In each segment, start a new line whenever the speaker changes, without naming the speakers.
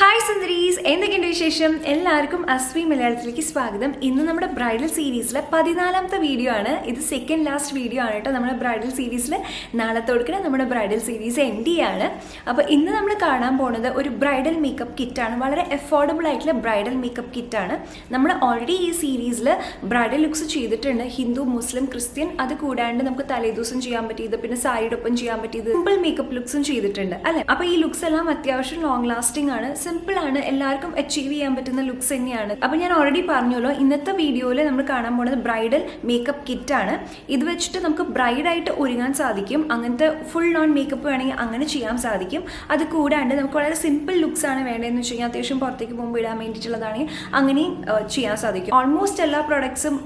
Hi സുന്ദരീസ്, എന്തൊക്കെയുണ്ട് വിശേഷം? എല്ലാവർക്കും അസ്വി മലയാളത്തിലേക്ക് സ്വാഗതം. ഇന്ന് നമ്മുടെ ബ്രൈഡൽ സീരീസിലെ 14ാമത്തെ വീഡിയോ ആണ്. ഇത് സെക്കൻഡ് ലാസ്റ്റ് വീഡിയോ ആണ് കേട്ടോ. നമ്മുടെ ബ്രൈഡൽ സീരീസിൽ നാളത്തോടുക്കുന്ന നമ്മുടെ ബ്രൈഡൽ സീരീസ് എൻഡ് ചെയ്യാണ്. അപ്പോൾ ഇന്ന് നമ്മൾ കാണാൻ പോകുന്നത് ഒരു ബ്രൈഡൽ മേക്കപ്പ് കിറ്റാണ്. വളരെ അഫോർഡബിൾ ആയിട്ടുള്ള ബ്രൈഡൽ മേക്കപ്പ് കിറ്റാണ്. നമ്മൾ ഓൾറെഡി ഈ സീരീസിൽ ബ്രൈഡൽ ലുക്സ് ചെയ്തിട്ടുണ്ട്. ഹിന്ദു, മുസ്ലിം, ക്രിസ്ത്യൻ, അത് കൂടാണ്ട് നമുക്ക് തലേദിവസം ചെയ്യാൻ പറ്റിയത്, പിന്നെ സാരിയുടെ ഒപ്പം ചെയ്യാൻ പറ്റിയത്, സിമ്പിൾ മേക്കപ്പ് ലുക്സും ചെയ്തിട്ടുണ്ട് അല്ലേ. അപ്പോൾ ഈ ലുക്സ് എല്ലാം അത്യാവശ്യം ലോങ് ലാസ്റ്റിംഗ് ആണ്, സിമ്പിൾ ആണ്, എല്ലാവർക്കും അച്ചീവ് ചെയ്യാൻ പറ്റുന്ന ലുക്സ് തന്നെയാണ്. അപ്പോൾ ഞാൻ ഓൾറെഡി പറഞ്ഞല്ലോ, ഇന്നത്തെ വീഡിയോയിൽ നമ്മൾ കാണാൻ പോകുന്നത് ബ്രൈഡൽ മേക്കപ്പ് കിറ്റ് ആണ്. ഇത് വെച്ചിട്ട് നമുക്ക് ബ്രൈഡായിട്ട് ഒരുങ്ങാൻ സാധിക്കും. അങ്ങനത്തെ ഫുൾ നോൺ മേക്കപ്പ് വേണമെങ്കിൽ അങ്ങനെ ചെയ്യാൻ സാധിക്കും. അത് കൂടാണ്ട് നമുക്ക് വളരെ സിമ്പിൾ ലുക്സ് ആണ് വേണ്ടതെന്ന് വെച്ച് കഴിഞ്ഞാൽ അത്യാവശ്യം പുറത്തേക്ക് പോകുമ്പോൾ ഇടാൻ വേണ്ടിയിട്ടുള്ളതാണെങ്കിൽ അങ്ങനെയും ചെയ്യാൻ സാധിക്കും. ഓൾമോസ്റ്റ് എല്ലാ പ്രൊഡക്ട്സും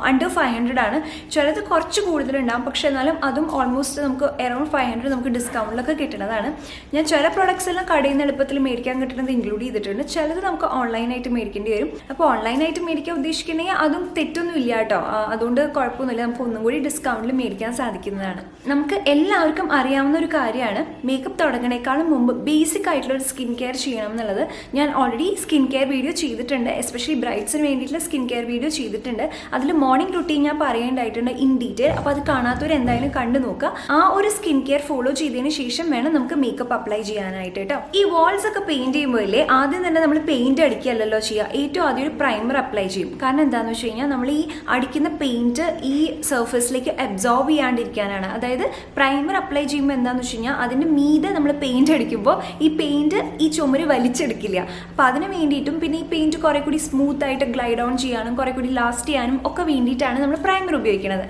അണ്ടർ 500 ആണ്. ചിലത് കുറച്ച് കൂടുതലുണ്ടാകും, പക്ഷെ എന്നാലും അതും ഓൾമോസ്റ്റ് നമുക്ക് അറൗണ്ട് 500 നമുക്ക് ഡിസ്കൗണ്ടിലൊക്കെ കിട്ടുന്നതാണ്. ഞാൻ ചില പ്രൊഡക്ട്സ് എല്ലാം കടയിൽ നിന്ന് എളുപ്പത്തിൽ മേടിക്കാൻ കിട്ടുന്നത് ഇൻക്ലൂഡ് ചെയ്തിട്ടുണ്ട്. ചിലത് നമുക്ക് ഓൺലൈനായിട്ട് മേടിക്കേണ്ടി വരും. അപ്പോൾ ഓൺലൈനായിട്ട് മേടിക്കാൻ ഉദ്ദേശിക്കണമെങ്കിൽ അതും തെറ്റൊന്നും ഇല്ല കേട്ടോ. അതുകൊണ്ട് കുഴപ്പമൊന്നുമില്ല, നമുക്ക് ഒന്നും കൂടി ഡിസ്കൗണ്ടിൽ മേടിക്കാൻ സാധിക്കുന്നതാണ്. നമുക്ക് എല്ലാവർക്കും അറിയാവുന്ന ഒരു കാര്യമാണ്, മേക്കപ്പ് തുടങ്ങണേക്കാളും മുമ്പ് ബേസിക് ആയിട്ടുള്ള ഒരു സ്കിൻ കെയർ ചെയ്യണം എന്നുള്ളത്. ഞാൻ ഓൾറെഡി സ്കിൻ കെയർ വീഡിയോ ചെയ്തിട്ടുണ്ട്, എസ്പെഷ്യലി ബ്രൈഡ്സിന് വേണ്ടിയിട്ടുള്ള സ്കിൻ കെയർ വീഡിയോ ചെയ്തിട്ടുണ്ട്. അതിൽ മോർണിംഗ് റുട്ടീൻ ഞാൻ പറയേണ്ടതായിട്ടുണ്ട് ഇൻ ഡീറ്റെയിൽ. അപ്പോൾ അത് കാണാത്തവർ എന്തായാലും കണ്ടു നോക്കുക. ആ ഒരു സ്കിൻ കെയർ ഫോളോ ചെയ്തതിന് ശേഷം വേണം നമുക്ക് മേക്കപ്പ് അപ്ലൈ ചെയ്യാനായിട്ട് കേട്ടോ. ഈ വാൾസ് ഒക്കെ പെയിന്റ് ചെയ്യുമ്പോഴേ ആദ്യം തന്നെ നമ്മൾ പെയിന്റ് അടിക്കുകയല്ലോ ചെയ്യുക. ഏറ്റവും ആദ്യം ഒരു പ്രൈമർ അപ്ലൈ ചെയ്യും. കാരണം എന്താണെന്ന് വെച്ച് കഴിഞ്ഞാൽ നമ്മൾ ഈ അടിക്കുന്ന പെയിന്റ് ഈ സർഫസിലേക്ക് അബ്സോർബ് ചെയ്യാണ്ടിരിക്കാനാണ്. അതായത് പ്രൈമർ അപ്ലൈ ചെയ്യുമ്പോൾ എന്താണെന്ന് വെച്ച് കഴിഞ്ഞാൽ അതിൻ്റെ മീതെ നമ്മൾ പെയിന്റ് അടിക്കുമ്പോൾ ഈ പെയിന്റ് ഈ ചുമര് വലിച്ചെടുക്കില്ല. അപ്പോൾ അതിന് വേണ്ടിയിട്ടും പിന്നെ ഈ പെയിന്റ് കുറെ കൂടി സ്മൂത്ത് ആയിട്ട് ഗ്ലൈഡ് ഓൺ ചെയ്യാനും കുറെ കൂടി ലാസ്റ്റ് ചെയ്യാനും ഒക്കെ വേണ്ടിയിട്ടാണ് നമ്മൾ പ്രൈമർ ഉപയോഗിക്കുന്നത്.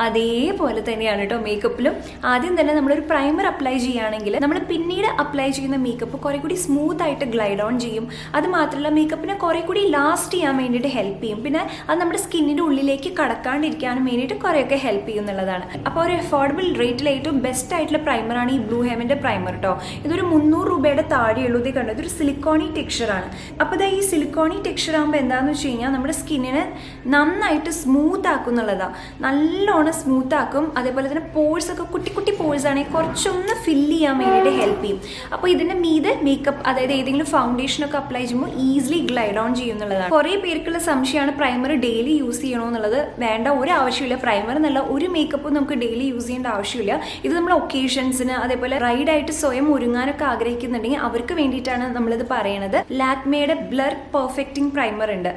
അതേപോലെ തന്നെയാണ് കേട്ടോ മേക്കപ്പിലും. ആദ്യം തന്നെ നമ്മളൊരു പ്രൈമർ അപ്ലൈ ചെയ്യുകയാണെങ്കിൽ നമ്മൾ പിന്നീട് അപ്ലൈ ചെയ്യുന്ന മേക്കപ്പ് കുറെ കൂടി സ്മൂത്ത് ആയിട്ട് ഗ്ലൈഡ് ഓൺ ചെയ്യും. അത് മാത്രമല്ല മേക്കപ്പിനെ കുറെ കൂടി ലാസ്റ്റ് ചെയ്യാൻ വേണ്ടിയിട്ട് ഹെൽപ്പ് ചെയ്യും. പിന്നെ അത് നമ്മുടെ സ്കിന്നിൻ്റെ ഉള്ളിലേക്ക് കടക്കാണ്ടിരിക്കാനും വേണ്ടിയിട്ട് കുറേയൊക്കെ ഹെൽപ്പ് ചെയ്യും എന്നുള്ളതാണ്. അപ്പോൾ ഒരു അഫോർഡബിൾ റേറ്റിൽ ഏറ്റവും ബെസ്റ്റ് ആയിട്ടുള്ള പ്രൈമറാണ് ഈ ബ്ലൂ ഹെവൻ്റെ പ്രൈമർ കേട്ടോ. ഇതൊരു 300 രൂപയുടെ താഴെയുള്ളൂ. ഇത് കണ്ടോ, ഇതൊരു സിലിക്കോണി ടെക്സ്ചറാണ്. അപ്പോൾ ഈ സിലിക്കോണി ടെക്സ്ചർ ആകുമ്പോൾ എന്താണെന്ന് വെച്ച് കഴിഞ്ഞാൽ നമ്മുടെ സ്കിന്നിനെ നന്നായിട്ട് സ്മൂത്ത് ആക്കും എന്നുള്ളതാണ്. നല്ലോണം സ്മൂത്ത് ആക്കും. അതേപോലെ തന്നെ പോഴ്സ് ഒക്കെ കുട്ടി കുട്ടി പോഴ്സ് ആണെങ്കിൽ കുറച്ചൊന്ന് ഫില്ല് ചെയ്യാൻ വേണ്ടിയിട്ട് ഹെൽപ്പ് ചെയ്യും. അപ്പോൾ ഇതിൻ്റെ മീതെ മേക്കപ്പ്, അതായത് ഏതെങ്കിലും ഫൗണ്ടേഷനൊക്കെ അപ്ലൈ ചെയ്യുമ്പോൾ ഈസിലി ഗ്ലൈഡ് ഓൺ ചെയ്യും എന്നുള്ളതാണ്. കുറേ പേർക്കുള്ള സംശയമാണ് പ്രൈമർ ഡെയിലി യൂസ് ചെയ്യണോ എന്നുള്ളത്. വേണ്ട, ഒരു ആവശ്യമില്ല. പ്രൈമർ എന്നല്ല ഒരു മേക്കപ്പും നമുക്ക് ഡെയിലി യൂസ് ചെയ്യേണ്ട ആവശ്യമില്ല. ഇത് നമ്മൾ ഒക്കേഷൻസിന് അതേപോലെ റൈഡായിട്ട് സ്വയം ഒരുങ്ങാനൊക്കെ ആഗ്രഹിക്കുന്നുണ്ടെങ്കിൽ അവർക്ക് വേണ്ടിയിട്ടാണ് നമ്മളിത് പറയണത്. ലാക്മേയുടെ ബ്ലർ പെർഫെക്റ്റിംഗ് പ്രൈമർ ഉണ്ട്.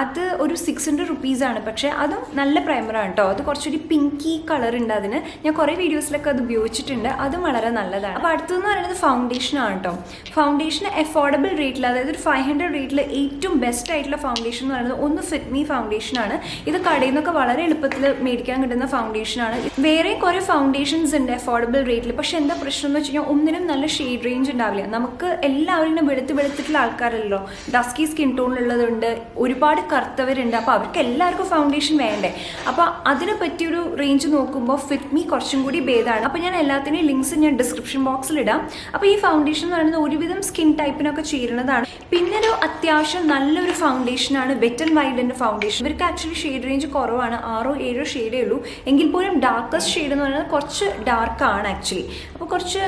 അത് ഒരു 600 റുപ്പീസാണ്. പക്ഷേ അതും നല്ല പ്രൈമറാണ് കേട്ടോ. അത് കുറച്ചൊരു പിങ്കി കളർ ഉണ്ട് അതിന്. ഞാൻ കുറേ വീഡിയോസിലൊക്കെ അത് ഉപയോഗിച്ചിട്ടുണ്ട്. അതും വളരെ നല്ലതാണ്. അപ്പോൾ അടുത്തെന്ന് പറയുന്നത് ഫൗണ്ടേഷനാണ് കേട്ടോ. ഫൗണ്ടേഷൻ അഫോർഡബിൾ റേറ്റിൽ, അതായത് ഒരു 500 റേറ്റിൽ ഏറ്റവും ബെസ്റ്റ് ആയിട്ടുള്ള ഫൗണ്ടേഷൻ എന്ന് പറയുന്നത് ഒന്ന് ഫിറ്റ്മി ഫൗണ്ടേഷനാണ്. ഇത് കടയിൽ നിന്നൊക്കെ വളരെ എളുപ്പത്തിൽ മേടിക്കാൻ കിട്ടുന്ന ഫൗണ്ടേഷനാണ്. വേറെ കുറേ ഫൗണ്ടേഷൻസ് ഉണ്ട് അഫോർഡബിൾ റേറ്റിൽ. പക്ഷേ എന്താ പ്രശ്നം എന്ന് വെച്ച് കഴിഞ്ഞാൽ ഒന്നിനും നല്ല ഷെയ്ഡ് റേഞ്ച് ഉണ്ടാവില്ല. നമുക്ക് എല്ലാവരും വെളുത്തിട്ടുള്ള ആൾക്കാരല്ലോ, ഡസ്കി സ്കിൻ ടോണിലുള്ളതുണ്ട്, ഒരുപാട് കറുത്തവരുണ്ട്. അപ്പോൾ അവർക്ക് എല്ലാവർക്കും ഫൗണ്ടേഷൻ വേണ്ടേ. അപ്പോൾ അതിനെ പറ്റിയൊരു റേഞ്ച് നോക്കുമ്പോൾ ഫിറ്റ്മി കുറച്ചും കൂടി ഭേദമാണ്. അപ്പോൾ ഞാൻ എല്ലാത്തിൻ്റെയും ലിങ്ക്സ് ഞാൻ ഡിസ്ക്രിപ്ഷൻ ബോക്സിൽ ഇടാം. അപ്പോൾ ഈ ഫൗണ്ടേഷൻ എന്ന് പറയുന്നത് ഒരുവിധം സ്കിൻ ടൈപ്പിനൊക്കെ ചേരുന്നതാണ്. പിന്നെ ഒരു അത്യാവശ്യം നല്ലൊരു ഫൗണ്ടേഷനാണ് വെറ്റ് ആൻഡ് വൈൽഡിൻ്റെ ഫൗണ്ടേഷൻ. ഇവർക്ക് ആക്ച്വലി ഷെയ്ഡ് റേഞ്ച് കുറവാണ്, 6-7 ഷെയ്ഡേ ഉള്ളൂ. എങ്കിൽ പോലും ഡാർക്കസ്റ്റ് ഷെയ്ഡ് എന്ന് പറയുന്നത് കുറച്ച് ഡാർക്കാണ് ആക്ച്വലി. അപ്പോൾ കുറച്ച്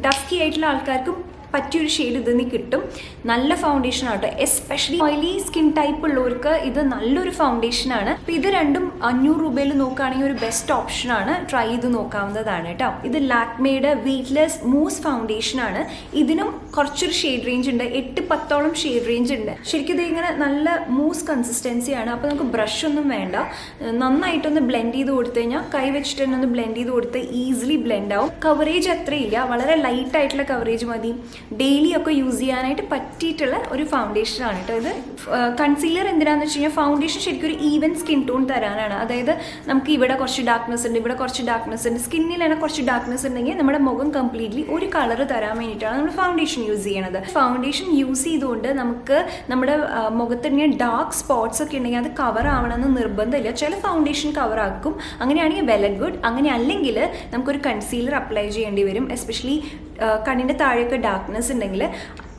ഡസ്കി ആയിട്ടുള്ള ആൾക്കാർക്കും പറ്റിയൊരു ഷെയ്ഡ് ഇതിന് കിട്ടും. നല്ല ഫൗണ്ടേഷൻ ആട്ടോ. എസ്പെഷ്യലി ഓയിലി സ്കിൻ ടൈപ്പ് ഉള്ളവർക്ക് ഇത് നല്ലൊരു ഫൗണ്ടേഷനാണ്. അപ്പോൾ ഇത് രണ്ടും 500 രൂപയിൽ നോക്കുകയാണെങ്കിൽ ഒരു ബെസ്റ്റ് ഓപ്ഷനാണ്. ട്രൈ ചെയ്ത് നോക്കാവുന്നതാണ് കേട്ടോ. ഇത് ലാക്മേയുടെ വെയ്റ്റ്ലെസ് മൂസ് ഫൗണ്ടേഷനാണ്. ഇതിനും കുറച്ചൊരു ഷെയ്ഡ് റേഞ്ച് ഉണ്ട്, 8-10ഓളം ഷെയ്ഡ് റേഞ്ച് ഉണ്ട്. ശരിക്കും ഇത് ഇങ്ങനെ നല്ല മൂസ് കൺസിസ്റ്റൻസിയാണ്. അപ്പോൾ നമുക്ക് ബ്രഷ് ഒന്നും വേണ്ട, നന്നായിട്ടൊന്ന് ബ്ലെൻഡ് ചെയ്ത് കൊടുത്തു കഴിഞ്ഞാൽ കൈ വെച്ചിട്ട് തന്നെ ഒന്ന് ബ്ലെൻഡ് ചെയ്ത് കൊടുത്ത് ഈസിലി ബ്ലെൻഡ് ആവും. കവറേജ് അത്രയില്ല, വളരെ ലൈറ്റ് ആയിട്ടുള്ള കവറേജ് മതി. ഡെയിലി ഒക്കെ യൂസ് ചെയ്യാനായിട്ട് പറ്റിയിട്ടുള്ള ഒരു ഫൗണ്ടേഷനാണ് കേട്ടോ ഇത്. കൺസീലർ എന്തിനാന്ന് വെച്ച് കഴിഞ്ഞാൽ ഫൗണ്ടേഷൻ ശരിക്കും ഒരു ഈവൻ സ്കിൻ ടോൺ തരാനാണ്. അതായത് നമുക്ക് ഇവിടെ കുറച്ച് ഡാർക്ക്നെസ് ഉണ്ട്, ഇവിടെ കുറച്ച് ഡാർക്ക്നെസ് ഉണ്ട്, സ്കിന്നിൽ തന്നെ കുറച്ച് ഡാർക്ക്നെസ് ഉണ്ടെങ്കിൽ നമ്മുടെ മുഖം കംപ്ലീറ്റ്ലി ഒരു കളർ തരാൻ വേണ്ടിയിട്ടാണ് നമ്മൾ ഫൗണ്ടേഷൻ യൂസ് ചെയ്യണത്. ഫൗണ്ടേഷൻ യൂസ് ചെയ്തുകൊണ്ട് നമുക്ക് നമ്മുടെ മുഖത്തിന് ഡാർക്ക് സ്പോട്ട്സ് ഒക്കെ ഉണ്ടെങ്കിൽ അത് കവർ ആവണമെന്ന് നിർബന്ധമില്ല. ചില ഫൗണ്ടേഷൻ കവർ ആക്കും. അങ്ങനെയാണെങ്കിൽ വെൽ ആൻഡ് ഗുഡ്. അങ്ങനെ അല്ലെങ്കിൽ നമുക്കൊരു കൺസീലർ അപ്ലൈ ചെയ്യേണ്ടി വരും. എസ്പെഷ്യലി കണ്ണിൻ്റെ താഴെയൊക്കെ ഡാർക്ക്നെസ് ഉണ്ടെങ്കിൽ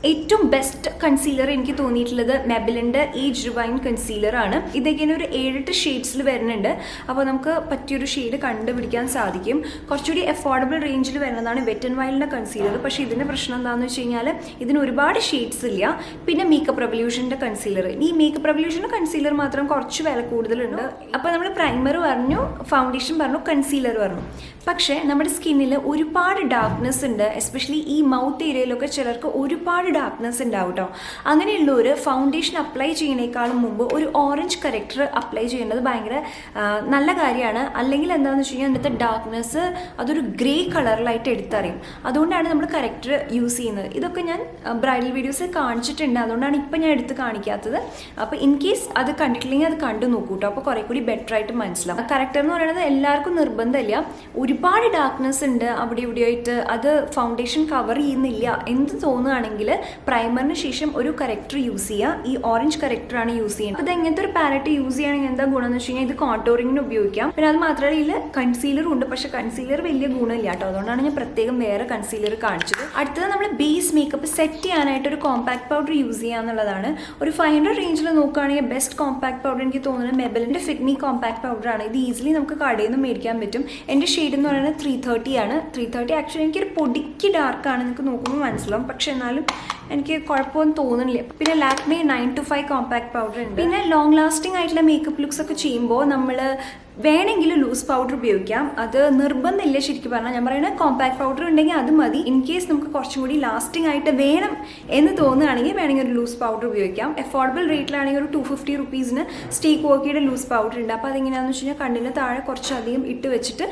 ഏറ്റവും ബെസ്റ്റ് കൺസീലർ എനിക്ക് തോന്നിയിട്ടുള്ളത് മെബിലിൻ്റെ ഏജ് റിവൈൻ കൺസീലറാണ്. ഇതൊക്കെയാണ് ഒരു 7-8 ഷെയ്ഡ്സിൽ വരുന്നുണ്ട്. അപ്പോൾ നമുക്ക് പറ്റിയൊരു ഷെയ്ഡ് കണ്ടുപിടിക്കാൻ സാധിക്കും. കുറച്ചുകൂടി അഫോർഡബിൾ റേഞ്ചിൽ വരുന്നതാണ് വെറ്റ് ആൻഡ് വൈൽഡിൻ്റെ കൺസീലർ. പക്ഷേ ഇതിൻ്റെ പ്രശ്നം എന്താണെന്ന് വെച്ച് കഴിഞ്ഞാൽ ഇതിന് ഒരുപാട് ഷെയ്ഡ്സ് ഇല്ല. പിന്നെ മേക്കപ്പ് റെവല്യൂഷൻ്റെ കൺസീലർ, ഈ മേക്കപ്പ് റെവല്യൂഷൻ്റെ കൺസീലർ മാത്രം കുറച്ച് വില കൂടുതലുണ്ട്. അപ്പോൾ നമ്മൾ പ്രൈമർ പറഞ്ഞു, ഫൗണ്ടേഷൻ പറഞ്ഞു, കൺസീലർ പറഞ്ഞു. പക്ഷേ നമ്മുടെ സ്കിന്നിൽ ഒരുപാട് ഡാർക്ക്നെസ് ഉണ്ട്. എസ്പെഷ്യലി ഈ മൗത്ത് ഏരിയയിലൊക്കെ ചിലർക്ക് ഒരുപാട് ഡാർക്ക്നെസ് ഉണ്ടാവും കേട്ടോ. അങ്ങനെയുള്ളവർ ഫൗണ്ടേഷൻ അപ്ലൈ ചെയ്യുന്നതിനേക്കാളും മുമ്പ് ഒരു ഓറഞ്ച് കറക്റ്റർ അപ്ലൈ ചെയ്യുന്നത് ഭയങ്കര നല്ല കാര്യമാണ്. അല്ലെങ്കിൽ എന്താണെന്ന് വെച്ച് കഴിഞ്ഞാൽ ഇന്നത്തെ ഡാർക്ക്നെസ് അതൊരു ഗ്രേ കളറിലായിട്ട് എടുത്തറിയും. അതുകൊണ്ടാണ് നമ്മൾ കറക്റ്റർ യൂസ് ചെയ്യുന്നത്. ഇതൊക്കെ ഞാൻ ബ്രൈഡൽ വീഡിയോസിൽ കാണിച്ചിട്ടുണ്ട്, അതുകൊണ്ടാണ് ഇപ്പം ഞാൻ എടുത്ത് കാണിക്കാത്തത്. അപ്പോൾ ഇൻ കേസ് അത് കണ്ടിട്ടില്ലെങ്കിൽ അത് കണ്ടു നോക്കൂ കേട്ടോ. അപ്പോൾ കുറേ കൂടി ബെറ്റർ ആയിട്ട് മനസ്സിലാവും. കറക്റ്റർ എന്ന് പറയുന്നത് എല്ലാവർക്കും നിർബന്ധമില്ല. ഒരുപാട് ഡാർക്ക്നെസ് ഉണ്ട് അവിടെ ഇവിടെയായിട്ട്, അത് ഫൗണ്ടേഷൻ കവർ ചെയ്യുന്നില്ല എന്ന് തോന്നുകയാണെങ്കിൽ പ്രൈമറിന് ശേഷം ഒരു കറക്റ്റർ യൂസ് ചെയ്യുക. ഈ ഓറഞ്ച് കറക്റ്ററാണ് യൂസ് ചെയ്യുന്നത്. അത് എങ്ങനത്തെ ഒരു പാലറ്റ് യൂസ് ചെയ്യുകയാണെങ്കിൽ എന്താ ഗുണം എന്ന് വെച്ച് കഴിഞ്ഞാൽ ഇത് കോണ്ടോറിങ്ങിന് ഉപയോഗിക്കാം. പിന്നെ അത് മാത്രമല്ല ഇതിൽ കൺസീലറും ഉണ്ട്. പക്ഷേ കൺസീലർ വലിയ ഗുണമില്ല കേട്ടോ. അതുകൊണ്ടാണ് ഞാൻ പ്രത്യേകം വേറെ കൺസീലർ കാണിച്ചത്. അടുത്തത് നമ്മൾ ബേസ് മേക്കപ്പ് സെറ്റ് ചെയ്യാനായിട്ട് ഒരു കോമ്പാക്ട് പൗഡർ യൂസ് ചെയ്യുക എന്നുള്ളതാണ്. ഒരു 500 റേഞ്ചിൽ നോക്കുകയാണെങ്കിൽ ബെസ്റ്റ് കോമ്പാക്ട് പൗഡർ എനിക്ക് തോന്നുന്നത് മെബലിൻ്റെ ഫിഗ്മി കോമ്പാക്ട് പൗഡറാണ്. ഇത് ഈസിലി നമുക്ക് കടയിൽ നിന്ന് മേടിക്കാൻ പറ്റും. എൻ്റെ ഷെയ്ഡ് എന്ന് പറയുന്നത് 330 ആണ്. 330 ആക്ച്വലി എനിക്കൊരു പൊടിക്ക് ഡാർക്കാണ്, നിങ്ങൾക്ക് നോക്കുമ്പോൾ മനസ്സിലാവും. പക്ഷെ എന്നാലും എനിക്ക് കുഴപ്പമൊന്നും തോന്നുന്നില്ല. പിന്നെ ലാക്മേ 9 to 5 കോമ്പാക്ട് പൗഡർ ഉണ്ട്. പിന്നെ ലോങ് ലാസ്റ്റിംഗ് ആയിട്ടുള്ള മേക്കപ്പ് ലുക്സ് ഒക്കെ ചെയ്യുമ്പോൾ നമ്മൾ വേണമെങ്കിൽ ലൂസ് പൗഡർ ഉപയോഗിക്കാം. അത് നിർബന്ധമില്ല ശരിക്കും പറഞ്ഞാൽ. ഞാൻ പറയുന്നത് കോമ്പാക്ട് പൗഡർ ഉണ്ടെങ്കിൽ അത് മതി. ഇൻ കേസ് നമുക്ക് കുറച്ചും കൂടി ലാസ്റ്റിംഗ് ആയിട്ട് വേണം എന്ന് തോന്നുകയാണെങ്കിൽ വേണമെങ്കിൽ ഒരു ലൂസ് പൗഡർ ഉപയോഗിക്കാം. അഫോർഡബിൾ റേറ്റിലാണെങ്കിൽ ഒരു 250 റുപ്പീസിന് സ്റ്റേക്ക് വോക്കിയുടെ ലൂസ് പൗഡർ ഉണ്ട്. അപ്പോൾ അതെങ്ങനെയാണെന്ന് വെച്ച് കഴിഞ്ഞാൽ കണ്ണിന് താഴെ കുറച്ചധികം ഇട്ട് വെച്ചിട്ട്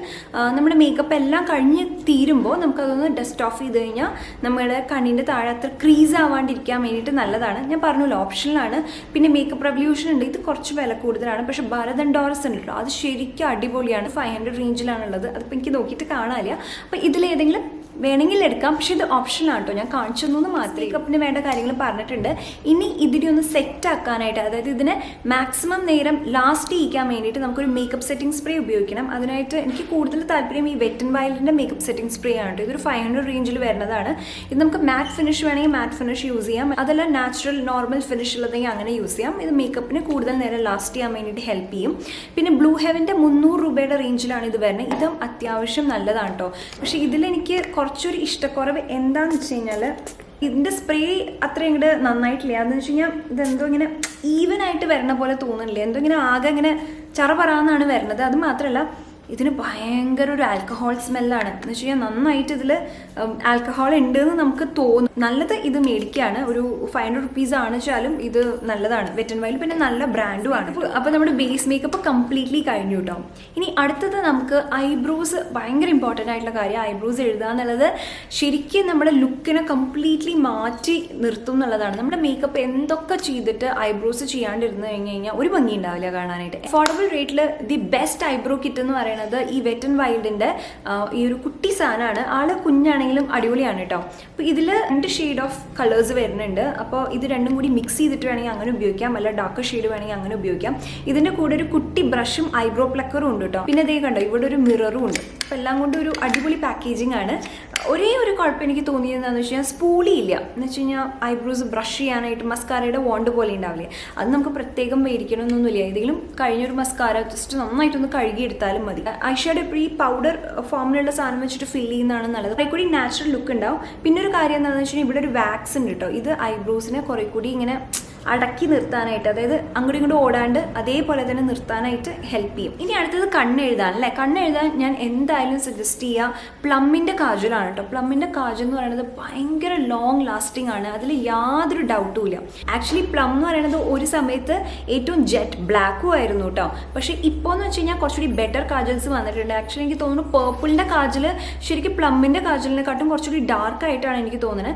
നമ്മുടെ മേക്കപ്പ് എല്ലാം കഴിഞ്ഞ് തീരുമ്പോൾ നമുക്കതൊന്ന് ഡസ്റ്റ് ഓഫ് ചെയ്ത് കഴിഞ്ഞാൽ നമ്മുടെ കണ്ണിൻ്റെ താഴെ അത്ര ക്രീസ് ആവാണ്ടിരിക്കാൻ വേണ്ടിയിട്ട് നല്ലതാണ്. ഞാൻ പറഞ്ഞല്ലോ ഓപ്ഷനിലാണ്. പിന്നെ മേക്കപ്പ് റെവല്യൂഷൻ ഉണ്ട്, ഇത് കുറച്ച് വില കൂടുതലാണ്. പക്ഷേ ഭാരത് ആൻഡ് ഡോറസ് ഉണ്ടല്ലോ, അത് ശരിക്കും അടിപൊളിയാണ്. 500 റേഞ്ചിലാണുള്ളത്. അതിപ്പോൾ എനിക്ക് നോക്കിയിട്ട് കാണാനില്ല. അപ്പോൾ ഇതിലേതെങ്കിലും വേണമെങ്കിൽ എടുക്കാം. പക്ഷേ ഇത് ഓപ്ഷനാണ് കേട്ടോ. ഞാൻ കാണിച്ചു തന്നു മാത്രമേ. മേക്കപ്പിന് വേണ്ട കാര്യങ്ങൾ പറഞ്ഞിട്ടുണ്ട്. ഇനി ഇതിനെ ഒന്ന് സെറ്റ് ആക്കാനായിട്ട്, അതായത് ഇതിനെ മാക്സിമം നേരം ലാസ്റ്റ് ചെയ്യിക്കാൻ വേണ്ടിയിട്ട് നമുക്കൊരു മേക്കപ്പ് സെറ്റിംഗ് സ്പ്രേ ഉപയോഗിക്കണം. അതിനായിട്ട് എനിക്ക് കൂടുതൽ താല്പര്യം ഈ വെറ്റ് ആൻഡ് വൈൽഡിൻ്റെ മേക്കപ്പ് സെറ്റിംഗ് സ്പ്രേ ആണ് കേട്ടോ. ഇതൊരു 500 റേഞ്ചിൽ വരുന്നതാണ്. ഇത് നമുക്ക് മാറ്റ് ഫിനിഷ് വേണമെങ്കിൽ മാറ്റ് ഫിനിഷ് യൂസ് ചെയ്യാം. അതല്ല നാച്ചുറൽ നോർമൽ ഫിനിഷ് ഉള്ളതെങ്കിൽ അങ്ങനെ യൂസ് ചെയ്യാം. ഇത് മേക്കപ്പിന് കൂടുതൽ നേരം ലാസ്റ്റ് ചെയ്യാൻ വേണ്ടിയിട്ട് ഹെൽപ്പ് ചെയ്യും. പിന്നെ ബ്ലൂ ഹെവൻ്റെ 300 രൂപയുടെ റേഞ്ചിലാണ് ഇത് വരുന്നത്. ഇതും അത്യാവശ്യം നല്ലതാണ് കേട്ടോ. പക്ഷേ ഇതിലെനിക്ക് കുറച്ചൊരു ഇഷ്ടക്കുറവ് എന്താണെന്ന് വെച്ച് കഴിഞ്ഞാൽ ഇതിൻ്റെ സ്പ്രേ അത്ര ഇങ്ങോട്ട് നന്നായിട്ടില്ല. അതെന്ന് വെച്ച് കഴിഞ്ഞാൽ ഇതെന്തോ ഇങ്ങനെ ഈവനായിട്ട് വരണ പോലെ തോന്നുന്നില്ല. എന്തോ ഇങ്ങനെ ആകെ ഇങ്ങനെ ചറപറാന്നാണ് വരുന്നത്. അത് മാത്രമല്ല ഇതിന് ഭയങ്കര ഒരു ആൽക്കഹോൾ സ്മെല്ലാണ്. എന്ന് വെച്ച് കഴിഞ്ഞാൽ നന്നായിട്ട് ഇതിൽ ആൽക്കഹോൾ ഉണ്ട് എന്ന് നമുക്ക് തോന്നും. നല്ലത് ഇത് മേടിക്കുകയാണ്. ഒരു 500 റുപ്പീസ് ആണ് വെച്ചാലും ഇത് നല്ലതാണ്. വെറ്റ് ആൻഡ് വൈൽഡ് പിന്നെ നല്ല ബ്രാൻഡും ആണ്. അപ്പോൾ നമ്മുടെ ബേസ് മേക്കപ്പ് കംപ്ലീറ്റ്ലി കഴിഞ്ഞു കേട്ടോ. ഇനി അടുത്തത് നമുക്ക് ഐബ്രോസ്, ഭയങ്കര ഇമ്പോർട്ടൻ്റ് ആയിട്ടുള്ള കാര്യം ഐബ്രോസ് എഴുതുക എന്നുള്ളത് ശരിക്കും നമ്മുടെ ലുക്കിനെ കംപ്ലീറ്റ്ലി മാറ്റി നിർത്തും എന്നുള്ളതാണ്. നമ്മുടെ മേക്കപ്പ് എന്തൊക്കെ ചെയ്തിട്ട് ഐബ്രോസ് ചെയ്യാണ്ടിരുന്ന് കഴിഞ്ഞ് കഴിഞ്ഞാൽ ഒരു ഭംഗി ഉണ്ടാവില്ല കാണാനായിട്ട്. അഫോർഡബിൾ റേറ്റിൽ ദി ബെസ്റ്റ് ഐബ്രോ കിറ്റ് എന്ന് പറയുന്നത് ഈ വെറ്റ് ആൻഡ് വൈൽഡിൻ്റെ ഈ ഒരു കുട്ടി സാധനമാണ്. ആള് കുഞ്ഞാണെങ്കിലും അടിപൊളിയാണ് കേട്ടോ. അപ്പോൾ ഇതിൽ 2 ഷെയ്ഡ് ഓഫ് കളേഴ്സ് വരുന്നുണ്ട്. അപ്പോൾ ഇത് രണ്ടും കൂടി മിക്സ് ചെയ്തിട്ട് വേണമെങ്കിൽ അങ്ങനെ ഉപയോഗിക്കാം. അല്ല ഡാർക്ക് ഷെയ്ഡ് വേണമെങ്കിൽ അങ്ങനെ ഉപയോഗിക്കാം. ഇതിൻ്റെ കൂടെ ഒരു കുട്ടി ബ്രഷും ഐബ്രോ പ്ലക്കറും ഉണ്ട് കേട്ടോ. പിന്നെ ഇതേ കണ്ടോ, ഇവിടെ ഒരു മിററും ഉണ്ട്. അപ്പോൾ എല്ലാം കൊണ്ട് ഒരു അടിപൊളി പാക്കേജിങ് ആണ്. ഒരേ ഒരു കുഴപ്പം എനിക്ക് തോന്നിയത് എന്താണെന്ന് വെച്ച് കഴിഞ്ഞാൽ സ്പൂളി ഇല്ല. എന്ന് വെച്ച് കഴിഞ്ഞാൽ ഐബ്രോസ് ബ്രഷ് ചെയ്യാനായിട്ട് മസ്കാരയുടെ വോണ്ട് പോലെ ഉണ്ടാവില്ലേ, അത് നമുക്ക് പ്രത്യേകം മേടിക്കണമെന്നൊന്നുമില്ല. ഏതെങ്കിലും കഴിഞ്ഞൊരു മസ്കാര ജസ്റ്റ് നന്നായിട്ടൊന്ന് കഴുകിയെടുത്താലും മതി. ഐഷാഡോ ഇപ്പോൾ ഈ പൗഡർ ഫോമിലുള്ള സാധനം വെച്ചിട്ട് ഫില്ല് ചെയ്യുന്നതാണ് നല്ലത്. കുറേ കൂടി നാച്ചുറൽ ലുക്ക് ഉണ്ടാവും. പിന്നെ ഒരു കാര്യം എന്താണെന്ന് വെച്ച് കഴിഞ്ഞാൽ ഇവിടെ ഒരു വാക്സ് ഉണ്ട് കേട്ടോ. ഇത് ഐബ്രോസിനെ കുറേ കൂടി ഇങ്ങനെ അടക്കി നിർത്താനായിട്ട്, അതായത് അങ്ങോട്ടും ഇങ്ങോട്ടും ഓടാണ്ട് അതേപോലെ തന്നെ നിർത്താനായിട്ട് ഹെൽപ്പ് ചെയ്യും. ഇനി അടുത്തത് കണ്ണെഴുതാൻ അല്ലേ. കണ്ണെഴുതാൻ ഞാൻ എന്തായാലും സജസ്റ്റ് ചെയ്യുക പ്ലമ്മിൻ്റെ കാജലാണ് കേട്ടോ. പ്ലമ്മിൻ്റെ കാജൽ എന്ന് പറയുന്നത് ഭയങ്കര ലോങ് ലാസ്റ്റിംഗ് ആണ്. അതിൽ യാതൊരു ഡൗട്ടും ഇല്ല. ആക്ച്വലി പ്ലം എന്ന് പറയുന്നത് ഒരു സമയത്ത് ഏറ്റവും ജെറ്റ് ബ്ലാക്കും ആയിരുന്നു കേട്ടോ. പക്ഷേ ഇപ്പോൾ എന്ന് വെച്ച് കഴിഞ്ഞാൽ കുറച്ചുകൂടി ബെറ്റർ കാജൽസ് വന്നിട്ടുണ്ട്. ആക്ച്വലി എനിക്ക് തോന്നുന്നു പേർപ്പിളിൻ്റെ കാജൽ ശരിക്കും പ്ലമ്മിൻ്റെ കാജലിനെക്കാട്ടും കുറച്ചുകൂടി ഡാർക്കായിട്ടാണ് എനിക്ക് തോന്നുന്നത്.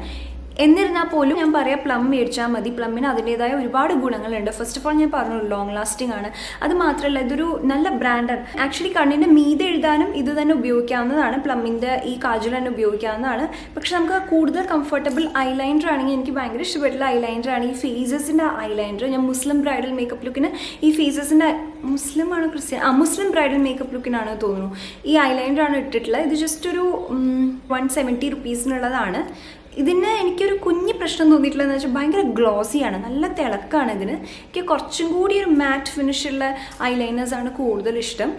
എന്നിരുന്നാൽ പോലും ഞാൻ പറയാം പ്ലം മേടിച്ചാൽ മതി. പ്ലമ്മിന് അതിൻ്റെതായ ഒരുപാട് ഗുണങ്ങളുണ്ട്. ഫസ്റ്റ് ഓഫ് ഓൾ ഞാൻ പറഞ്ഞു ലോങ് ലാസ്റ്റിംഗ് ആണ്. അത് മാത്രമല്ല ഇതൊരു നല്ല ബ്രാൻഡാണ്. ആക്ച്വലി കണ്ണിൻ്റെ മീതെ എഴുതാനും ഇത് തന്നെ ഉപയോഗിക്കാവുന്നതാണ്. പ്ലമ്മിൻ്റെ ഈ കാജൽ തന്നെ ഉപയോഗിക്കാവുന്നതാണ്. പക്ഷെ നമുക്ക് കൂടുതൽ കംഫർട്ടബിൾ ഐലൈനർ ആണെങ്കിൽ എനിക്ക് ഭയങ്കര ഇഷ്ടപ്പെട്ടുള്ള ഐലൈനർ ആണ് ഈ ഫേസസിൻ്റെ ഐലൈനർ. ഞാൻ മുസ്ലിം ബ്രൈഡൽ മേക്കപ്പ് ലുക്കിന് ഈ ഫേസസിൻ്റെ മുസ്ലിമാണോ മുസ്ലിം ബ്രൈഡൽ മേക്കപ്പ് ലുക്കിനാണ് തോന്നുന്നു ഈ ഐലൈനറാണ് ഇട്ടിട്ടുള്ളത്. ഇത് ജസ്റ്റ് ഒരു 170 റുപ്പീസിനുള്ളതാണ്. ഇതിന് എനിക്കൊരു കുഞ്ഞ് പ്രശ്നം തോന്നിയിട്ടുള്ളതെന്ന് വെച്ചാൽ ഭയങ്കര ഗ്ലോസിയാണ്, നല്ല തിളക്കാണ് ഇതിന്. എനിക്ക് കുറച്ചും കൂടി ഒരു മാറ്റ് ഫിനിഷുള്ള ഐലൈനേഴ്സാണ് കൂടുതൽ ഇഷ്ടം.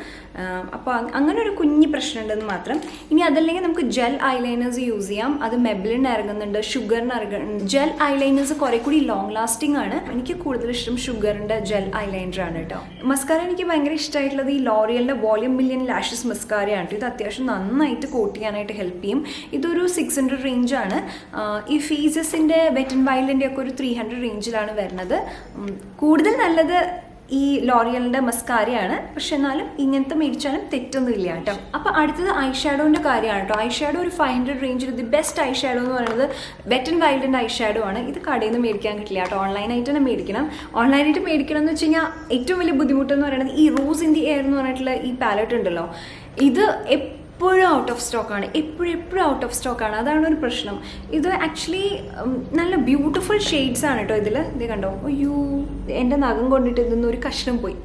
അപ്പോൾ അങ്ങനെ ഒരു കുഞ്ഞ് പ്രശ്നമുണ്ടെന്ന് മാത്രം. ഇനി അതല്ലെങ്കിൽ നമുക്ക് ജെൽ ഐലൈനേഴ്സ് യൂസ് ചെയ്യാം. അത് മെബ്ലിൻ ഇറങ്ങുന്നുണ്ട്, ഷുഗറിന് ഇറങ്ങുന്നുണ്ട്. ജെൽ ഐലൈനേഴ്സ് കുറേ കൂടി ലോങ് ലാസ്റ്റിംഗ് ആണ്. എനിക്ക് കൂടുതൽ ഇഷ്ടം ഷുഗറിൻ്റെ ജെൽ ഐലൈനറാണ് കേട്ടോ. മസ്കാര എനിക്ക് ഭയങ്കര ഇഷ്ടമായിട്ടുള്ളത് ഈ ലോറിയലിൻ്റെ വോളിയം മില്യൺ ലാഷസ് മസ്കാരയാണ്. ഇത് അത്യാവശ്യം നന്നായിട്ട് കോട്ട് ചെയ്യാനായിട്ട് ഹെൽപ്പ് ചെയ്യും. ഇതൊരു 600 റേഞ്ചാണ്. ഈ ഫീസസിൻ്റെ വെറ്റ് ആൻഡ് വൈൽഡിൻ്റെ ഒക്കെ ഒരു 300 റേഞ്ചിലാണ് വരുന്നത്. കൂടുതൽ നല്ലത് ഈ ലോറിയലിൻ്റെ മസ്കാരയാണ്, പക്ഷെ എന്നാലും ഇങ്ങനത്തെ മേടിച്ചാലും തെറ്റൊന്നും ഇല്ല കേട്ടോ. അപ്പോൾ അടുത്തത് ഐ ഷാഡോൻ്റെ കാര്യമാണ് കേട്ടോ. ഐ ഷാഡോ ഒരു 500 റേഞ്ചിൽ ദി ബെസ്റ്റ് ഐ ഷാഡോ എന്ന് പറയുന്നത് വെറ്റ് ആൻഡ് വൈൽഡിൻ്റെ ഐ ഷാഡോ ആണ്. ഇത് കടയിൽ നിന്ന് മേടിക്കാൻ കിട്ടില്ല കേട്ടോ, ഓൺലൈനായിട്ട് തന്നെ മേടിക്കണം. ഓൺലൈനായിട്ട് മേടിക്കണം എന്ന് വെച്ച് കഴിഞ്ഞാൽ ഏറ്റവും വലിയ ബുദ്ധിമുട്ടെന്ന് പറയുന്നത് ഈ റോസ് ഇൻ ദി എയർ എന്ന് പറഞ്ഞിട്ടുള്ള ഈ പാലറ്റ് ഉണ്ടല്ലോ, ഇത് എപ്പോഴും ഔട്ട് ഓഫ് സ്റ്റോക്കാണ്, എപ്പോഴും ഔട്ട് ഓഫ് സ്റ്റോക്കാണ്. അതാണ് ഒരു പ്രശ്നം. ഇത് ആക്ച്വലി നല്ല ബ്യൂട്ടിഫുൾ ഷെയ്ഡ്സ് ആണ് കേട്ടോ ഇതിൽ. ഇത് കണ്ടോ, അയ്യോ എൻ്റെ നഖം കൊണ്ടിട്ട് ഇതൊന്നും ഒരു കഷ്ണം പോയി.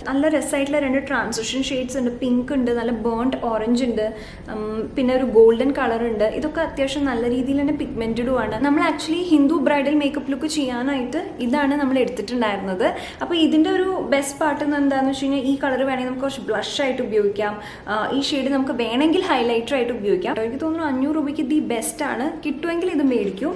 നല്ല രസമായിട്ടുള്ള 2 ട്രാൻസിഷൻ ഷെയ്ഡ്സ് ഉണ്ട്. പിങ്ക് ഉണ്ട്, നല്ല ബേൺഡ് ഓറഞ്ച് ഉണ്ട്, പിന്നെ ഒരു ഗോൾഡൻ കളർ ഉണ്ട്. ഇതൊക്കെ അത്യാവശ്യം നല്ല രീതിയിൽ തന്നെ പിഗ്മെൻറ്റഡുമാണ്. നമ്മൾ actually Hindu bridal makeup look ചെയ്യാനായിട്ട് ഇതാണ് നമ്മൾ എടുത്തിട്ടുണ്ടായിരുന്നത്. അപ്പോൾ ഇതിൻ്റെ ഒരു ബെസ്റ്റ് പാർട്ട് എന്താണെന്ന് വെച്ച് കഴിഞ്ഞാൽ ഈ കളർ വേണമെങ്കിൽ നമുക്ക് കുറച്ച് ബ്ലഷ് ആയിട്ട് ഉപയോഗിക്കാം. ഈ ഷെയ്ഡ് നമുക്ക് വേണമെങ്കിൽ ഹൈലൈറ്റർ ആയിട്ട് ഉപയോഗിക്കാം. എനിക്ക് തോന്നുന്നു 500 രൂപയ്ക്ക് ദി ബെസ്റ്റ് ആണ്. കിട്ടുമെങ്കിൽ ഇത് മേടിക്കും.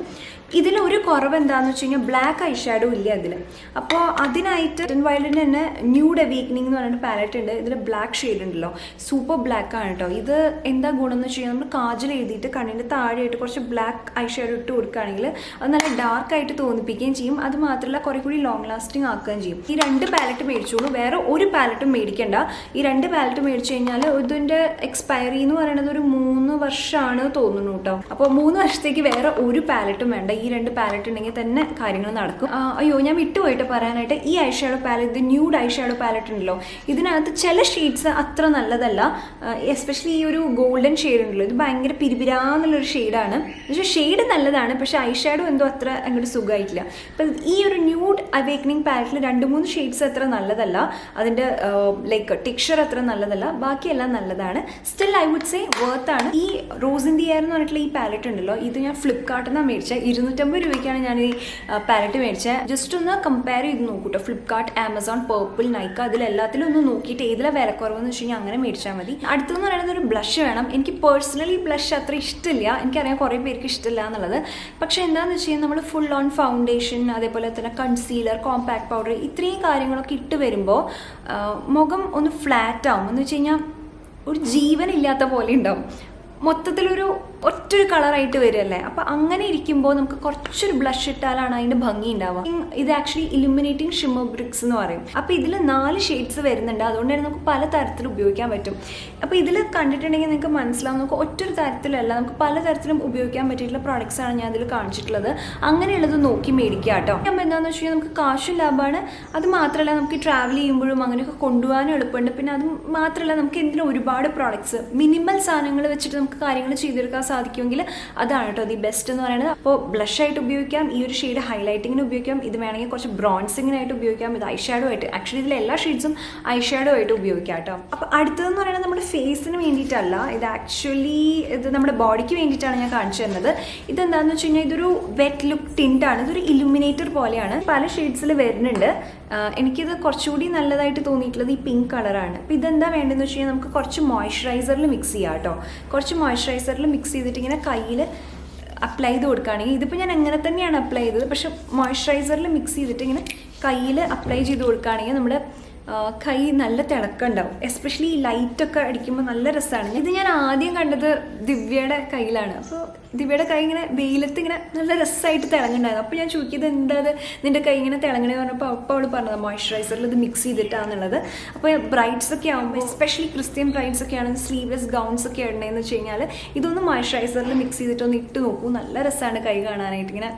ഇതിലൊരു കുറവ് എന്താണെന്ന് വെച്ച് കഴിഞ്ഞാൽ ബ്ലാക്ക് ഐ ഷാഡോ ഇല്ല അതിൽ. അപ്പോൾ അതിനായിട്ട് വെറ്റ് ആൻഡ് വൈൽഡിൻ്റെ തന്നെ ന്യൂഡ് അവേക്കനിങ് എന്ന് പറഞ്ഞിട്ട് പാലറ്റ് ഉണ്ട്. ഇതിൽ ബ്ലാക്ക് ഷെയ്ഡ് ഉണ്ടല്ലോ, സൂപ്പർ ബ്ലാക്ക് ആണ് കേട്ടോ. ഇത് എന്താ ഗുണം എന്ന് വെച്ച് കഴിഞ്ഞാൽ നമ്മൾ കാജൽ എഴുതിയിട്ട് കണ്ണിൻ്റെ താഴെയായിട്ട് കുറച്ച് ബ്ലാക്ക് ഐ ഷാഡോ ഇട്ട് കൊടുക്കുകയാണെങ്കിൽ അത് നല്ല ഡാർക്കായിട്ട് തോന്നിപ്പിക്കുകയും ചെയ്യും. അത് മാത്രമല്ല കുറേ കൂടി ലോങ് ലാസ്റ്റിംഗ് ആക്കുകയും ചെയ്യും. ഈ 2 പാലറ്റ് മേടിച്ചോളൂ, വേറെ ഒരു പാലറ്റും മേടിക്കേണ്ട. ഈ 2 പാലറ്റ് മേടിച്ചു കഴിഞ്ഞാൽ ഇതിൻ്റെ എക്സ്പയറി എന്ന് പറയുന്നത് ഒരു 3 വർഷമാണ് തോന്നുന്നു കേട്ടോ. അപ്പോൾ 3 വർഷത്തേക്ക് വേറെ ഒരു പാലറ്റും വേണ്ട. ഈ 2 പാലറ്റ് ഉണ്ടെങ്കിൽ തന്നെ കാര്യങ്ങൾ നടക്കും. അയ്യോ, ഞാൻ വിട്ടുപോയിട്ട് പറയാനായിട്ട്, ഈ ഐ ഷാഡോ പാലറ്റ്, ഇത് ന്യൂഡ് ഐ ഷാഡോ പാലറ്റ് ഉണ്ടല്ലോ, ഇതിനകത്ത് ചില ഷെയ്ഡ്സ് അത്ര നല്ലതല്ല. എസ്പെഷ്യലി ഈ ഒരു ഗോൾഡൻ ഷെയ്ഡ് ഉണ്ടല്ലോ, ഇത് ഭയങ്കര പിരിപിരാന്നുള്ളൊരു ഷെയ്ഡാണ്. പക്ഷേ ഷെയ്ഡ് നല്ലതാണ്, പക്ഷേ ഐ ഷാഡോ എന്തോ അത്ര അങ്ങോട്ട് സുഖമായിട്ടില്ല. അപ്പം ഈ ഒരു ന്യൂഡ് അവേക്കനിങ് പാലറ്റിൽ 2-3 ഷെയ്ഡ്സ് അത്ര നല്ലതല്ല. അതിൻ്റെ ലൈക്ക് ടെക്സ്ചർ അത്ര നല്ലതല്ല, ബാക്കിയെല്ലാം നല്ലതാണ്. സ്റ്റിൽ ഐ വുഡ് സേ വർത്താണ്. ഈ റോസ് ഇൻ ദി എയർ എന്ന് പറഞ്ഞിട്ടുള്ള ഈ പാലറ്റ് ഉണ്ടല്ലോ, ഇത് ഞാൻ ഫ്ലിപ്കാർട്ടിൽ നിന്നാണ് മേടിച്ചത്. 250 രൂപയ്ക്കാണ് ഞാൻ ഈ പാലറ്റ് മേടിച്ചത്. ജസ്റ്റ് ഒന്ന് കമ്പയർ ചെയ്ത് നോക്കൂട്ടോ. ഫ്ലിപ്കാർട്ട്, ആമസോൺ, പേർപ്പിൾ, നൈക്ക, അതിലെല്ലാത്തിലും ഒന്ന് നോക്കിയിട്ട് ഏതിലാണ് വില കുറവെന്ന് വെച്ച് കഴിഞ്ഞാൽ അങ്ങനെ മേടിച്ചാൽ മതി. അടുത്തെന്ന് പറയുന്നത് ഒരു ബ്ലഷ് വേണം. എനിക്ക് പേഴ്സണലി ബ്ലഷ് അത്ര ഇഷ്ടമില്ല. എനിക്കറിയാം കുറേ പേർക്ക് ഇഷ്ടമില്ല എന്നുള്ളത്. പക്ഷേ എന്താണെന്ന് വെച്ച് കഴിഞ്ഞാൽ നമ്മൾ ഫുൾ ഓൺ ഫൗണ്ടേഷൻ, അതേപോലെ തന്നെ കൺസീലർ, കോമ്പാക്ട് പൗഡർ, ഇത്രയും കാര്യങ്ങളൊക്കെ ഇട്ട് വരുമ്പോൾ മുഖം ഒന്ന് ഫ്ലാറ്റ് ആവും. എന്ന് വെച്ച് കഴിഞ്ഞാൽ ഒരു ജീവനില്ലാത്ത പോലെ ഉണ്ടാവും. മൊത്തത്തിലൊരു ഒറ്റൊരു കളറായിട്ട് വരുമല്ലേ. അപ്പോൾ അങ്ങനെ ഇരിക്കുമ്പോൾ നമുക്ക് കുറച്ചൊരു ബ്ലഷ് ഇട്ടാലാണ് അതിൻ്റെ ഭംഗി ഉണ്ടാവുക. ഇത് ആക്ച്വലി ഇലുമിനേറ്റിംഗ് ഷിമ്മർ ബ്രിക്സ് എന്ന് പറയും. അപ്പോൾ ഇതിൽ 4 ഷെയ്ഡ്സ് വരുന്നുണ്ട്. അതുകൊണ്ട് തന്നെ നമുക്ക് പല തരത്തിലും ഉപയോഗിക്കാൻ പറ്റും. അപ്പോൾ ഇതിൽ കണ്ടിട്ടുണ്ടെങ്കിൽ നിങ്ങൾക്ക് മനസ്സിലാവും, നമുക്ക് ഒറ്റൊരു തരത്തിലല്ല, നമുക്ക് പല തരത്തിലും ഉപയോഗിക്കാൻ പറ്റിയിട്ടുള്ള പ്രോഡക്ട്സ് ആണ് ഞാൻ ഇതിൽ കാണിച്ചിട്ടുള്ളത്. അങ്ങനെയുള്ളത് നോക്കി മേടിക്കുക കേട്ടോ. അപ്പോൾ എന്താണെന്ന് വെച്ച് കഴിഞ്ഞാൽ നമുക്ക് കാശും ലാഭമാണ്. അത് മാത്രമല്ല നമുക്ക് ട്രാവൽ ചെയ്യുമ്പോഴും അങ്ങനെയൊക്കെ കൊണ്ടുപോകാനും എളുപ്പമുണ്ട്. പിന്നെ അത് മാത്രമല്ല നമുക്ക് എന്തിനും ഒരുപാട് പ്രോഡക്ട്സ്, മിനിമൽ സാധനങ്ങൾ വെച്ചിട്ട് നമുക്ക് കാര്യങ്ങൾ ചെയ്തെടുക്കാൻ സാധിക്കുമെങ്കിൽ അതാണ് കേട്ടോ ദി ബെസ്റ്റ് എന്ന് പറയുന്നത്. അപ്പോൾ ബ്ലഷ് ആയിട്ട് ഉപയോഗിക്കാം, ഈ ഒരു ഷെയ്ഡ് ഹൈലൈറ്റിങ്ങിന് ഉപയോഗിക്കാം, ഇത് വേണമെങ്കിൽ കുറച്ച് ബ്രോൺസിങ്ങിനായിട്ട് ഉപയോഗിക്കാം, ഇത് ഐ ഷാഡോ ആയിട്ട്, ആക്ച്വലി ഇതിലെ എല്ലാ ഷെയ്ഡ്സും ഐ ഷാഡോ ആയിട്ട് ഉപയോഗിക്കാം കേട്ടോ. അപ്പോൾ അടുത്തതെന്ന് പറയുന്നത് നമ്മുടെ ഫേസിന് വേണ്ടിയിട്ടല്ല, ഇത് ആക്ച്വലി ഇത് നമ്മുടെ ബോഡിക്ക് വേണ്ടിയിട്ടാണ് ഞാൻ കാണിച്ചു തരുന്നത്. ഇതെന്താണെന്ന് വെച്ച് കഴിഞ്ഞാൽ ഇതൊരു വെറ്റ് ലുക്ക് ടിൻ്റാണ്. ഇതൊരു ഇലുമിനേറ്റർ പോലെയാണ്, പല ഷെയ്ഡ്സിൽ വരുന്നുണ്ട്. എനിക്കിത് കുറച്ചുകൂടി നല്ലതായിട്ട് തോന്നിയിട്ടുള്ളത് ഈ പിങ്ക് കളറാണ്. അപ്പോൾ ഇതെന്താ വേണ്ടതെന്ന് വെച്ച് കഴിഞ്ഞാൽ നമുക്ക് കുറച്ച് മോയ്സ്ചറൈസറിൽ മിക്സ് ചെയ്യാം കേട്ടോ. കുറച്ച് മോയ്സ്ചറൈസറിൽ മിക്സ് ചെയ്തിട്ട് ഇങ്ങനെ കയ്യിൽ അപ്ലൈ ചെയ്ത് കൊടുക്കുകയാണെങ്കിൽ, ഇതിപ്പോൾ ഞാൻ അങ്ങനെ തന്നെയാണ് അപ്ലൈ ചെയ്തത്, പക്ഷെ മോയ്സ്ചറൈസറിൽ മിക്സ് ചെയ്തിട്ട് ഇങ്ങനെ കയ്യിൽ അപ്ലൈ ചെയ്ത് കൊടുക്കുകയാണെങ്കിൽ നമ്മുടെ കൈ നല്ല തിളക്കമുണ്ടാവും. എസ്പെഷ്യലി ഈ ലൈറ്റൊക്കെ അടിക്കുമ്പോൾ നല്ല രസമാണ്. ഇത് ഞാൻ ആദ്യം കണ്ടത് ദിവ്യയുടെ കയ്യിലാണ്. അപ്പോൾ ദിവ്യയുടെ കൈ ഇങ്ങനെ വെയിലത്ത് ഇങ്ങനെ നല്ല രസമായിട്ട് തിളങ്ങുണ്ടായിരുന്നു. അപ്പോൾ ഞാൻ ചോദിക്കിയത് എന്താ അത് നിൻ്റെ കൈ ഇങ്ങനെ തിളങ്ങണേ പറഞ്ഞപ്പോൾ അപ്പോൾ അവൾ പറഞ്ഞത് മോയ്സ്ചറൈസറിൽ ഇത് മിക്സ് ചെയ്തിട്ടാണെന്നുള്ളത്. അപ്പോൾ ബ്രൈഡ്സ് ഒക്കെ ആകുമ്പോൾ, എസ്പെഷ്യലി ക്രിസ്ത്യൻ ബ്രൈഡ്സ് ഒക്കെ ആണെങ്കിൽ സ്ലീവ്ലെസ് ഗൗൺസ് ഒക്കെ ഇടണേന്ന് വെച്ച് കഴിഞ്ഞാൽ ഇതൊന്ന് മോയ്സ്ചറൈസറിൽ മിക്സ് ചെയ്തിട്ടൊന്ന് ഇട്ട് നോക്കൂ. നല്ല രസമാണ് കൈ കാണാനായിട്ട്, ഇങ്ങനെ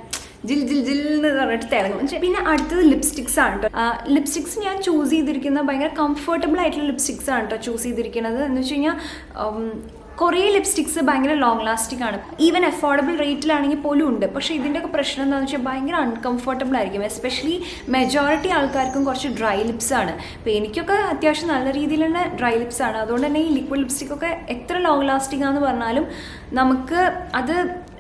ജിൽ ജിൽ ജിൽ എന്ന് പറഞ്ഞിട്ട് തിളങ്ങും. പിന്നെ അടുത്തത് ലിപ്സ്റ്റിക്സ് ആണ് കേട്ടോ. ലിപ്സ്റ്റിക്സ് ഞാൻ ചൂസ് ചെയ്തിരിക്കുന്നത് ഭയങ്കര കംഫർട്ടബിൾ ആയിട്ടുള്ള ലിപ്സ്റ്റിക്സ് ആണ് കേട്ടോ ചൂസ് ചെയ്തിരിക്കുന്നത്. എന്ന് വെച്ച് കഴിഞ്ഞാൽ കുറേ ലിപ്സ്റ്റിക്സ് ഭയങ്കര ലോങ് ലാസ്റ്റിംഗ് ആണ്, ഈവൻ അഫോർഡബിൾ റേറ്റിലാണെങ്കിൽ പോലും ഉണ്ട്. പക്ഷേ ഇതിൻ്റെയൊക്കെ പ്രശ്നം എന്താണെന്ന് വെച്ചാൽ ഭയങ്കര അൺകംഫർട്ടബിൾ ആയിരിക്കും. എസ്പെഷ്യലി മെജോറിറ്റി ആൾക്കാർക്കും കുറച്ച് ഡ്രൈ ലിപ്സ് ആണ്. അപ്പോൾ എനിക്കൊക്കെ അത്യാവശ്യം നല്ല രീതിയിലുള്ള ഡ്രൈ ലിപ്സ് ആണ്. അതുകൊണ്ട് തന്നെ ഈ ലിക്വിഡ് ലിപ്സ്റ്റിക്കൊക്കെ എത്ര ലോങ് ലാസ്റ്റിംഗ് ആണെന്ന് പറഞ്ഞാലും നമുക്ക് അത്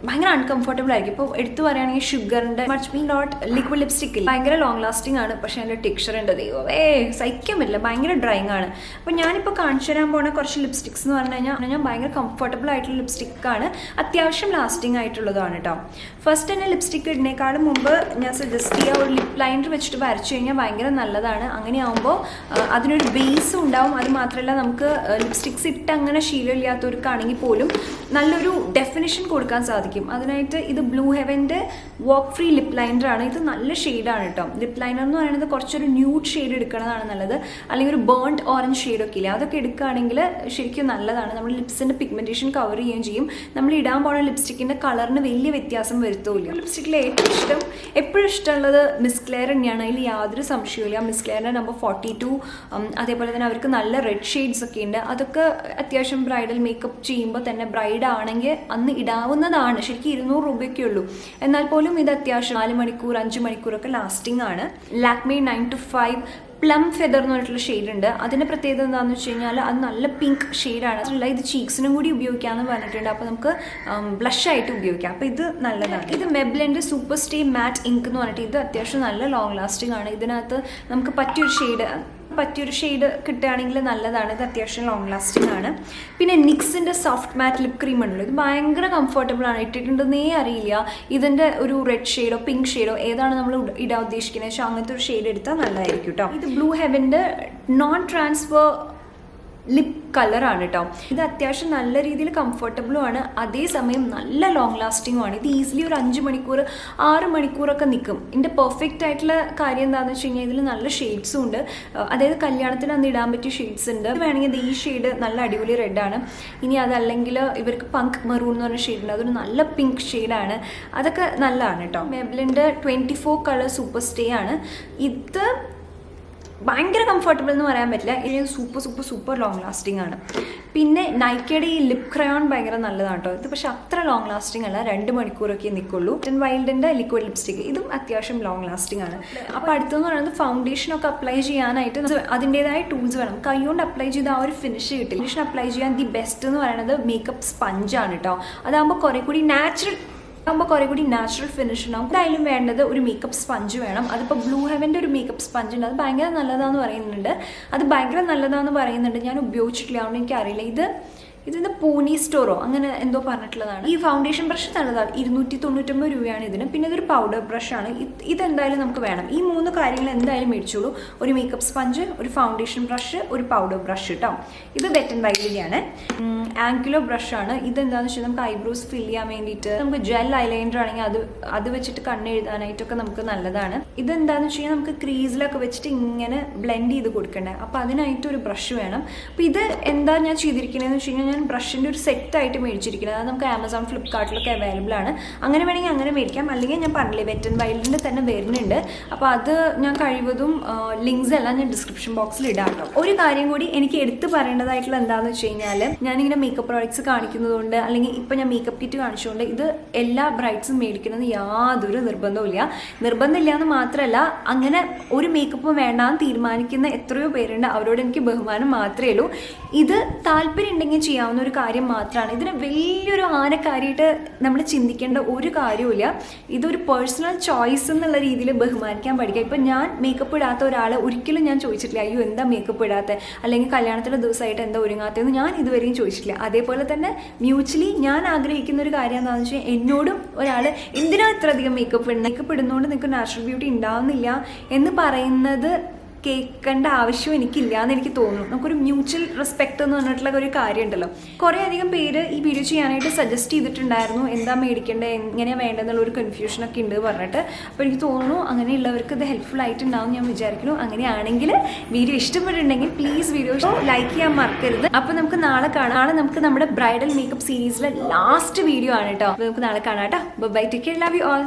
ഭയങ്കര അൺകംഫർട്ടബിൾ ആയിരിക്കും. ഇപ്പോൾ എടുത്തു പറയുകയാണെങ്കിൽ ഷുഗറിൻ്റെ മച്ച് മീ നോട്ട് ലിക്വിഡ് ലിപ്സ്റ്റിക്കിൽ ഭയങ്കര ലോങ് ലാസ്റ്റിംഗ് ആണ്, പക്ഷേ അതിൻ്റെ ടെക്സ്ചർ ഉണ്ട് ദൈവമേ സഹിക്കാൻ പറ്റില്ല, ഭയങ്കര ഡ്രൈങ് ആണ്. അപ്പോൾ ഞാനിപ്പോൾ കാണിച്ചു തരാൻ പോകുന്ന കുറച്ച് ലിപ്സ്റ്റിക്സ് എന്ന് പറഞ്ഞു കഴിഞ്ഞാൽ ഭയങ്കര കംഫർട്ടബിൾ ആയിട്ടുള്ള ലിപ്സ്റ്റിക്കാണ്, അത്യാവശ്യം ലാസ്റ്റിംഗ് ആയിട്ടുള്ളതാണ് കേട്ടോ. ഫസ്റ്റ് തന്നെ ലിപ്സ്റ്റിക്ക് ഇടുന്നേക്കാളും മുമ്പ് ഞാൻ സജസ്റ്റ് ചെയ്യുക ഒരു ലിപ് ലൈനർ വെച്ചിട്ട് വരച്ചു കഴിഞ്ഞാൽ ഭയങ്കര നല്ലതാണ്. അങ്ങനെയാകുമ്പോൾ അതിനൊരു ബേസും ഉണ്ടാവും. അത് മാത്രമല്ല നമുക്ക് ലിപ്സ്റ്റിക്സ് ഇട്ട് അങ്ങനെ ശീലമില്ലാത്തവർക്കാണെങ്കിൽ പോലും നല്ലൊരു ഡെഫിനിഷൻ കൊടുക്കാൻ സാധിക്കും. അതിനായിട്ട് ഇത് ബ്ലൂ ഹെവൻ്റെ വോക്ക് ഫ്രീ ലിപ് ലൈനർ ആണ്. ഇത് നല്ല ഷെയ്ഡാണ് കേട്ടോ. ലിപ് ലൈനർ എന്ന് പറയുന്നത് കുറച്ചൊരു ന്യൂഡ് ഷെയ്ഡ് എടുക്കുന്നതാണ് നല്ലത്, അല്ലെങ്കിൽ ഒരു ബേൺഡ് ഓറഞ്ച് ഷെയ്ഡൊക്കെ ഇല്ല, അതൊക്കെ എടുക്കുകയാണെങ്കിൽ ശരിക്കും നല്ലതാണ്. നമ്മുടെ ലിപ്സിൻ്റെ പിഗ്മെൻറ്റേഷൻ കവർ ചെയ്യുകയും ചെയ്യും. നമ്മൾ ഇടാൻ പോകുന്ന ലിപ്സ്റ്റിക്കിൻ്റെ കളറിന് വലിയ വ്യത്യാസം വരുത്തില്ല. ലിപ്സ്റ്റിക്കിൽ ഏറ്റവും എപ്പോഴും ഇഷ്ടമുള്ളത് മിസ് ക്ലെയർ തന്നെയാണ്, അതിൽ യാതൊരു സംശയമില്ല. മിസ് ക്ലെയറിൻ്റെ നമ്പർ 42, അതേപോലെ തന്നെ അവർക്ക് നല്ല റെഡ് ഷെയ്ഡ്സ് ഒക്കെ ഉണ്ട്. അതൊക്കെ അത്യാവശ്യം ബ്രൈഡൽ മേക്കപ്പ് ചെയ്യുമ്പോൾ തന്നെ ബ്രൈഡ് ആണെങ്കിൽ അന്ന് ഇടാവുന്നതാണ്. ശരിക്കും 200 രൂപയൊക്കെ ഉള്ളൂ. എന്നാൽ പോലും ഇത് അത്യാവശ്യം 4 മണിക്കൂർ 5 മണിക്കൂറൊക്കെ ലാസ്റ്റിംഗ് ആണ്. ലാക്മേ 9 to 5 പ്ലം ഫെദർ എന്ന് പറഞ്ഞിട്ടുള്ള ഷെയ്ഡ് ഉണ്ട്. അതിൻ്റെ പ്രത്യേകത എന്താണെന്ന് വെച്ച് കഴിഞ്ഞാൽ അത് നല്ല പിങ്ക് ഷെയ്ഡാണ്. അതല്ല ഇത് ചീക്സിനും കൂടി ഉപയോഗിക്കാമെന്ന് പറഞ്ഞിട്ടുണ്ട്. അപ്പോൾ നമുക്ക് ബ്ലഷ് ആയിട്ട് ഉപയോഗിക്കാം. അപ്പോൾ ഇത് നല്ലതാണ്. ഇത് മെബ്ലിൻ്റെ സൂപ്പർ സ്റ്റേ മാറ്റ് ഇങ്ക് എന്ന് പറഞ്ഞിട്ട് ഇത് അത്യാവശ്യം നല്ല ലോങ് ലാസ്റ്റിംഗ് ആണ്. ഇതിനകത്ത് നമുക്ക് പറ്റിയൊരു ഷെയ്ഡ് കിട്ടുകയാണെങ്കിൽ നല്ലതാണ്. ഇത് അത്യാവശ്യം ലോങ് ലാസ്റ്റിംഗ് ആണ്. പിന്നെ നിക്സിൻ്റെ സോഫ്റ്റ് മാറ്റ് ലിപ് ക്രീം ഉണ്ടല്ലോ, ഇത് ഭയങ്കര കംഫർട്ടബിൾ ആണ്. ഇട്ടിട്ടുണ്ടെന്നേ അറിയില്ല. ഇതിൻ്റെ ഒരു റെഡ് ഷെയ്ഡോ പിങ്ക് ഷെയ്ഡോ ഏതാണ് നമ്മൾ ഇടാൻ ഉദ്ദേശിക്കുന്നത് വെച്ചാൽ അങ്ങനത്തെ ഒരു ഷെയ്ഡ് എടുത്താൽ നല്ലതായിരിക്കും കേട്ടോ. ഇത് ബ്ലൂ ഹെവൻ്റെ നോൺ ട്രാൻസ്ഫർ ലിപ് കളറാണ് കേട്ടോ. ഇത് അത്യാവശ്യം നല്ല രീതിയിൽ കംഫർട്ടബിളും ആണ്, അതേസമയം നല്ല ലോങ് ലാസ്റ്റിംഗും ആണ്. ഇത് ഈസിലി ഒരു 5 മണിക്കൂർ 6 മണിക്കൂറൊക്കെ നിൽക്കും. ഇതിൻ്റെ പെർഫെക്റ്റ് ആയിട്ടുള്ള കാര്യം എന്താണെന്ന് വെച്ച് കഴിഞ്ഞാൽ ഇതിൽ നല്ല ഷെയ്ഡ്സും ഉണ്ട്. അതായത് കല്യാണത്തിന് അന്ന് ഇടാൻ പറ്റിയ ഷെയ്ഡ്സ് ഉണ്ട്. വേണമെങ്കിൽ ഈ ഷെയ്ഡ് നല്ല അടിപൊളി റെഡാണ്. ഇനി അതല്ലെങ്കിൽ ഇവർക്ക് പങ്ക് മെറൂൺ എന്ന് പറഞ്ഞ ഷെയ്ഡുണ്ട്, അതൊരു നല്ല പിങ്ക് ഷെയ്ഡാണ്. അതൊക്കെ നല്ലതാണ് കേട്ടോ. മെബ്ലിൻ്റെ 24 കളർ സൂപ്പർ സ്റ്റേ ആണ്. ഇത് ഭയങ്കര കംഫർട്ടബിൾ എന്ന് പറയാൻ പറ്റില്ല, ഇത് സൂപ്പർ ലോങ് ലാസ്റ്റിംഗ് ആണ്. പിന്നെ നൈക്കയുടെ ഈ ലിപ് ക്രയോൺ ഭയങ്കര നല്ലതാണ് കേട്ടോ. ഇത് പക്ഷെ അത്ര ലോങ് ലാസ്റ്റിംഗ് അല്ല, 2 മണിക്കൂറൊക്കെ നിൽക്കുള്ളൂ. വൈൽഡിൻ്റെ ലിക്വിഡ് ലിപ്സ്റ്റിക് ഇതും അത്യാവശ്യം ലോങ് ലാസ്റ്റിംഗ് ആണ്. അപ്പോൾ അടുത്തെന്ന് പറയുന്നത് ഫൗണ്ടേഷനൊക്കെ അപ്ലൈ ചെയ്യാനായിട്ട് അതിൻ്റെതായ ടൂൾസ് വേണം. കൈ കൊണ്ട് അപ്ലൈ ചെയ്ത് ആ ഒരു ഫിനിഷ് കിട്ടില്ല. ഫിനിഷൻ അപ്ലൈ ചെയ്യാൻ ദി ബെസ്റ്റ് എന്ന് പറയുന്നത് മേക്കപ്പ് സ്പഞ്ചാണ് കേട്ടോ. അതാകുമ്പോൾ കുറേ കൂടി നാച്ചുറൽ ഫിനിഷ് ഉണ്ടാവും. എന്തായാലും വേണ്ടത് ഒരു മേക്കപ്പ് സ്പഞ്ച് വേണം. അതിപ്പോൾ ബ്ലൂ ഹെവൻ്റെ ഒരു മേക്കപ്പ് സ്പഞ്ച് ഉണ്ട്, അത് ഭയങ്കര നല്ലതാണെന്ന് പറയുന്നുണ്ട്. ഞാൻ ഉപയോഗിച്ചിട്ടില്ല, അതുകൊണ്ട് എനിക്കറിയില്ല. ഇതിൻ്റെ പൂനി സ്റ്റോറോ അങ്ങനെ എന്തോ പറഞ്ഞിട്ടുള്ളതാണ്. ഈ ഫൗണ്ടേഷൻ ബ്രഷ് നല്ലതാണ്, 299 രൂപയാണ് ഇതിന്. പിന്നെ ഇതൊരു പൗഡർ ബ്രഷാണ്. ഇതെന്തായാലും നമുക്ക് വേണം. ഈ 3 കാര്യങ്ങൾ എന്തായാലും മേടിച്ചോളൂ. ഒരു മേക്കപ്പ് സ്പഞ്ച്, ഒരു ഫൗണ്ടേഷൻ ബ്രഷ്, ഒരു പൗഡർ ബ്രഷ് കേട്ടോ. ഇത് വെറ്റ് ആൻഡ് വൈൽഡിൻ്റെയാണ്. ആംഗുലർ ബ്രഷാണ്. ഇതെന്താണെന്ന് വെച്ചാൽ നമുക്ക് ഐബ്രോസ് ഫിൽ ചെയ്യാൻ വേണ്ടിയിട്ട്, നമുക്ക് ജെൽ ഐലൈനർ ആണെങ്കിൽ അത് വെച്ചിട്ട് കണ്ണെഴുതാനായിട്ടൊക്കെ നമുക്ക് നല്ലതാണ്. ഇതെന്താണെന്ന് വെച്ച് കഴിഞ്ഞാൽ നമുക്ക് ക്രീസിലൊക്കെ വെച്ചിട്ട് ഇങ്ങനെ ബ്ലെൻഡ് ചെയ്ത് കൊടുക്കണ്ടേ, അപ്പോൾ അതിനായിട്ട് ഒരു ബ്രഷ് വേണം. അപ്പോൾ ഇത് എന്താ ഞാൻ ചെയ്തിരിക്കുന്നതെന്ന് വെച്ച് കഴിഞ്ഞാൽ ബ്രഷിൻ്റെ ഒരു സെറ്റായിട്ട് മേടിച്ചിരിക്കുന്നത്. അത് നമുക്ക് ആമസോൺ ഫ്ലിപ്കാർട്ടിലൊക്കെ അവൈലബിൾ ആണ്. അങ്ങനെ വേണമെങ്കിൽ അങ്ങനെ മേടിക്കാം. അല്ലെങ്കിൽ ഞാൻ പറഞ്ഞില്ലേ വെറ്റ് ആൻഡ് വൈൽഡിൻ്റെ തന്നെ വരുന്നുണ്ട്. അപ്പോൾ അത് ഞാൻ കഴിവതും ലിങ്ക്സ് എല്ലാം ഞാൻ ഡിസ്ക്രിപ്ഷൻ ബോക്സിൽ ഇടാം കേട്ടോ. ഒരു കാര്യം കൂടി എനിക്ക് എടുത്ത് പറയേണ്ടതായിട്ടുള്ള എന്താണെന്ന് വെച്ച് കഴിഞ്ഞാൽ, ഞാനിങ്ങനെ മേക്കപ്പ് പ്രോഡക്ട്സ് കാണിക്കുന്നതുകൊണ്ട് അല്ലെങ്കിൽ ഇപ്പോൾ ഞാൻ മേക്കപ്പ് കിറ്റ് കാണിച്ചുകൊണ്ട് ഇത് എല്ലാ ബ്രൈഡ്സും മേടിക്കുന്നത് യാതൊരു നിർബന്ധമില്ല എന്ന് മാത്രമല്ല, അങ്ങനെ ഒരു മേക്കപ്പും വേണ്ടാന്ന് തീരുമാനിക്കുന്ന എത്രയോ പേരുണ്ട്. അവരോട് എനിക്ക് ബഹുമാനം മാത്രമേ ഉള്ളൂ. ഇത് താല്പര്യം ഉണ്ടെങ്കിൽ ചെയ്യാവുന്ന ഒരു കാര്യം മാത്രമാണ്. ഇതിന് വലിയൊരു ആനക്കാരിയിട്ട് നമ്മൾ ചിന്തിക്കേണ്ട ഒരു കാര്യമില്ല. ഇതൊരു പേഴ്സണൽ ചോയ്സ് എന്നുള്ള രീതിയിൽ ബഹുമാനിക്കാൻ പഠിക്കുക. ഇപ്പം ഞാൻ മേക്കപ്പ് ഇടാത്ത ഒരാളെ ഒരിക്കലും ഞാൻ ചോദിച്ചിട്ടില്ല, അയ്യോ എന്താ മേക്കപ്പ് ഇടാത്ത, അല്ലെങ്കിൽ കല്യാണത്തിൻ്റെ ദിവസമായിട്ട് എന്താ ഒരുങ്ങാത്തതെന്ന് ഞാൻ ഇതുവരെയും ചോദിച്ചിട്ടില്ല. അതേപോലെ തന്നെ മ്യൂച്വലി ഞാൻ ആഗ്രഹിക്കുന്ന ഒരു കാര്യം എന്താണെന്ന് വെച്ചാൽ, എന്നോടും ഒരാൾ എന്തിനാ ഇത്രയധികം മേക്കപ്പ് ഇടുന്നതുകൊണ്ട് നിങ്ങൾക്ക് നാച്ചുറൽ ബ്യൂട്ടി ഉണ്ടാവുന്നില്ല എന്ന് പറയുന്നത് കേൾക്കേണ്ട ആവശ്യം എനിക്കില്ല എന്ന് എനിക്ക് തോന്നുന്നു. നമുക്കൊരു മ്യൂച്വൽ റെസ്പെക്ട് എന്ന് പറഞ്ഞിട്ടുള്ള ഒരു കാര്യം ഉണ്ടല്ലോ. കുറേ അധികം പേര് ഈ വീഡിയോ ചെയ്യാനായിട്ട് സജസ്റ്റ് ചെയ്തിട്ടുണ്ടായിരുന്നു, എന്താ മേടിക്കേണ്ടത്, എങ്ങനെയാണ് വേണ്ടതെന്നുള്ള ഒരു കൺഫ്യൂഷനൊക്കെ ഉണ്ട് പറഞ്ഞിട്ട്. അപ്പോൾ എനിക്ക് തോന്നുന്നു അങ്ങനെയുള്ളവർക്ക് ഇത് ഹെൽപ്ഫുൾ ആയിട്ടുണ്ടാവും ഞാൻ വിചാരിക്കുന്നു. അങ്ങനെയാണെങ്കിൽ വീഡിയോ ഇഷ്ടപ്പെട്ടിട്ടുണ്ടെങ്കിൽ പ്ലീസ് വീഡിയോ ലൈക്ക് ചെയ്യാൻ മറക്കരുത്. അപ്പോൾ നമുക്ക് നാളെ കാണാം. നാളെ നമുക്ക് നമ്മുടെ ബ്രൈഡൽ മേക്കപ്പ് സീരീസിലെ ലാസ്റ്റ് വീഡിയോ ആണ് കേട്ടോ. നമുക്ക് നാളെ കാണാം കേട്ടോ. Bye, take care, love you all.